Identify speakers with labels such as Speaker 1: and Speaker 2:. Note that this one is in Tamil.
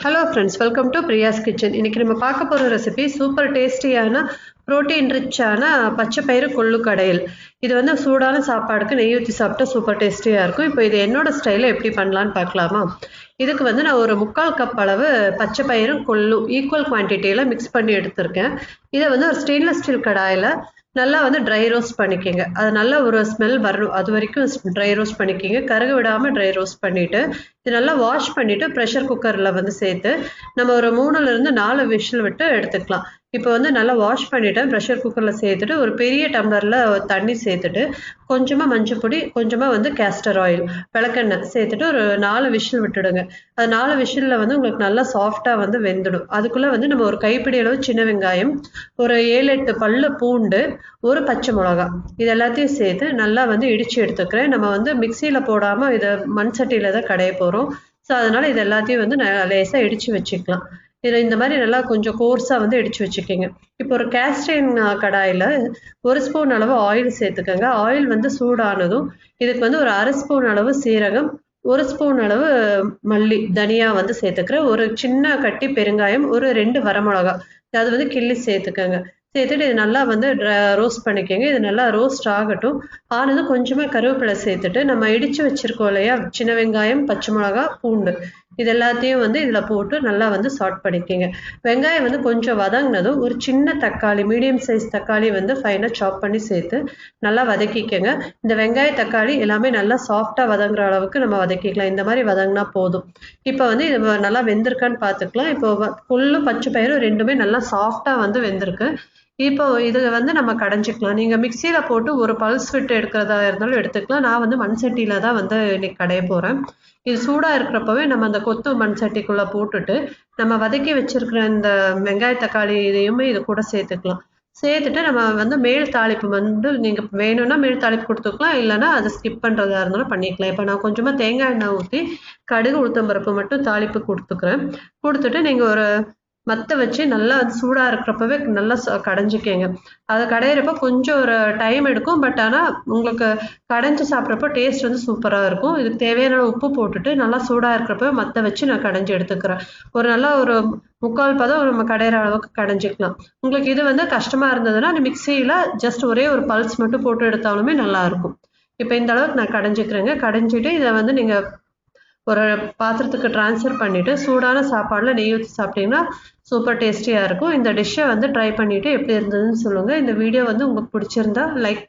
Speaker 1: Hello friends, welcome to Priya's kitchen. இன்றைக்கி நம்ம பார்க்க போகிற ரெசிபி சூப்பர் டேஸ்டியான ப்ரோட்டீன் ரிச்சான பச்சை பயிறு கொள்ளு கடையல். இது வந்து சூடான சாப்பாடுக்கு நெய் ஊற்றி சாப்பிட்டா சூப்பர் டேஸ்டியாக இருக்கும். இப்போ இது என்னோட ஸ்டைலில் எப்படி பண்ணலான்னு பார்க்கலாமா? இதுக்கு வந்து நான் ஒரு 3/4 கப் அளவு பச்சை பயிரும் கொள்ளும் ஈக்குவல் குவான்டிட்டியில் மிக்ஸ் பண்ணி எடுத்திருக்கேன். இதை வந்து ஒரு ஸ்டெயின்லெஸ் ஸ்டீல் கடாயில் நல்லா வந்து ட்ரை ரோஸ்ட் பண்ணிக்கோங்க. அது நல்லா ஒரு ஸ்மெல் வரணும், அது வரைக்கும் ட்ரை ரோஸ்ட் பண்ணிக்கோங்க. கருக விடாமல் ட்ரை ரோஸ்ட் பண்ணிவிட்டு இது நல்லா வாஷ் பண்ணிவிட்டு ப்ரெஷர் குக்கரில் வந்து சேர்த்து நம்ம ஒரு 3லேருந்து 4 விசில் விட்டு எடுத்துக்கலாம். இப்போ வந்து நல்லா வாஷ் பண்ணிவிட்டேன். ப்ரெஷர் குக்கரில் சேர்த்துட்டு ஒரு பெரிய டம்ளரில் தண்ணி சேர்த்துட்டு கொஞ்சமாக மஞ்சள் பொடி, கொஞ்சமாக வந்து கேஸ்டர் ஆயில், விளக்கெண்ணெய் சேர்த்துட்டு ஒரு 4 விசில் விட்டுடுங்க. அது 4 விசிலில் வந்து உங்களுக்கு நல்லா சாஃப்டாக வந்து வெந்துடும். அதுக்குள்ளே வந்து நம்ம ஒரு கைப்பிடி அளவு சின்ன வெங்காயம், ஒரு 7-8 பல்லு பூண்டு, ஒரு பச்சை மிளகா, இது எல்லாத்தையும் சேர்த்து நல்லா வந்து இடித்து எடுத்துக்கிறேன். நம்ம வந்து மிக்சியில் போடாமல் இதை மண் சட்டியில் தான் கடைய போகிறோம். ஸோ அதனால் இது எல்லாத்தையும் வந்து லேசாக இடித்து வச்சுக்கலாம். இதை இந்த மாதிரி நல்லா கொஞ்சம் கோர்ஸாக வந்து இடித்து வச்சுக்கோங்க. இப்போ ஒரு கேஸ்டின் கடாயில் 1 ஸ்பூன் அளவு ஆயில் சேர்த்துக்கோங்க. ஆயில் வந்து சூடானதும் இதுக்கு வந்து ஒரு 1/2 ஸ்பூன் அளவு சீரகம், 1 ஸ்பூன் அளவு மல்லி, தனியா வந்து சேர்த்துக்கிறேன். ஒரு சின்ன கட்டி பெருங்காயம், ஒரு 2 வரமிளகா, அது வந்து கிள்ளி சேர்த்துக்கோங்க. சேர்த்துட்டு இது நல்லா வந்து ரோஸ்ட் பண்ணிக்கோங்க. இது நல்லா ரோஸ்ட் ஆகட்டும். ஆனதும் கொஞ்சமாக கருவேப்பிலை சேர்த்துட்டு நம்ம இடித்து வச்சுருக்கோம் இல்லையா, சின்ன வெங்காயம், பச்சை மிளகா, பூண்டு, இது எல்லாத்தையும் வந்து இதில் போட்டு நல்லா வந்து சாட் பண்ணிக்கோங்க. வெங்காயம் வந்து கொஞ்சம் வதங்கினதும் ஒரு சின்ன தக்காளி, மீடியம் சைஸ் தக்காளி வந்து ஃபைனாக சாப் பண்ணி சேர்த்து நல்லா வதக்கிக்கோங்க. இந்த வெங்காய தக்காளி எல்லாமே நல்லா சாஃப்டாக வதங்குற அளவுக்கு நம்ம வதக்கிக்கலாம். இந்த மாதிரி வதங்கினா போதும். இப்போ வந்து இது நல்லா வெந்திருக்கான்னு பார்த்துக்கலாம். இப்போ கொள்ளும் பச்சை பயிரும் ரெண்டுமே நல்லா சாஃப்டாக வந்து வெந்திருக்கு. இப்போ இது வந்து நம்ம கடைஞ்சிக்கலாம். நீங்கள் மிக்சியில் போட்டு ஒரு பல்ஸ் விட்டு எடுக்கிறதா இருந்தாலும் எடுத்துக்கலாம். நான் வந்து மண் சட்டியில் தான் வந்து இன்னைக்கு கடைய போகிறேன். இது சூடாக இருக்கிறப்பவே நம்ம அந்த கொத்து மண் சட்டிக்குள்ளே போட்டுட்டு நம்ம வதக்கி வச்சிருக்கிற இந்த வெங்காய தக்காளி இதையுமே இது கூட சேர்த்துக்கலாம். சேர்த்துட்டு நம்ம வந்து மேல் தாளிப்பு வந்து நீங்கள் வேணும்னா மேல் தாளிப்பு கொடுத்துக்கலாம், இல்லைன்னா அதை ஸ்கிப் பண்ணுறதா இருந்தாலும் பண்ணிக்கலாம். இப்போ நான் கொஞ்சமாக தேங்காய் எண்ணெய் ஊற்றி கடுகு உளுத்தம்பருப்பு மட்டும் தாளிப்பு கொடுத்துக்கிறேன். கொடுத்துட்டு நீங்கள் ஒரு மத்த வச்சு நல்லா சூடாக இருக்கிறப்பவே நல்லா கடைஞ்சிக்கங்க. அதை கடையிறப்ப கொஞ்சம் ஒரு டைம் எடுக்கும். பட் ஆனால் உங்களுக்கு கடைஞ்சி சாப்பிட்றப்போ டேஸ்ட் வந்து சூப்பராக இருக்கும். இதுக்கு தேவையான உப்பு போட்டுட்டு நல்லா சூடாக இருக்கிறப்ப மத்த வச்சு நான் கடைஞ்சி எடுத்துக்கிறேன். ஒரு நல்லா ஒரு 3/4 பதம் நம்ம கடையிற அளவுக்கு கடைஞ்சிக்கலாம். உங்களுக்கு இது வந்து கஷ்டமாக இருந்ததுன்னா அந்த மிக்சியில் ஜஸ்ட் ஒரே ஒரு பல்ஸ் மட்டும் போட்டு எடுத்தாலுமே நல்லாயிருக்கும். இப்போ இந்த அளவுக்கு நான் கடைஞ்சிக்கிறேங்க. கடைஞ்சிட்டு இதை வந்து நீங்கள் ஒரு பாத்திரத்துக்கு ட்ரான்ஸ்ஃபர் பண்ணிவிட்டு சூடான சாப்பாடில் நெய் ஊற்றி சாப்பிட்டீங்கன்னா சூப்பர் டேஸ்டியாக இருக்கும். இந்த டிஷ்ஷை வந்து ட்ரை பண்ணிவிட்டு எப்படி இருந்ததுன்னு சொல்லுங்கள். இந்த வீடியோ வந்து உங்களுக்கு பிடிச்சிருந்தா லைக்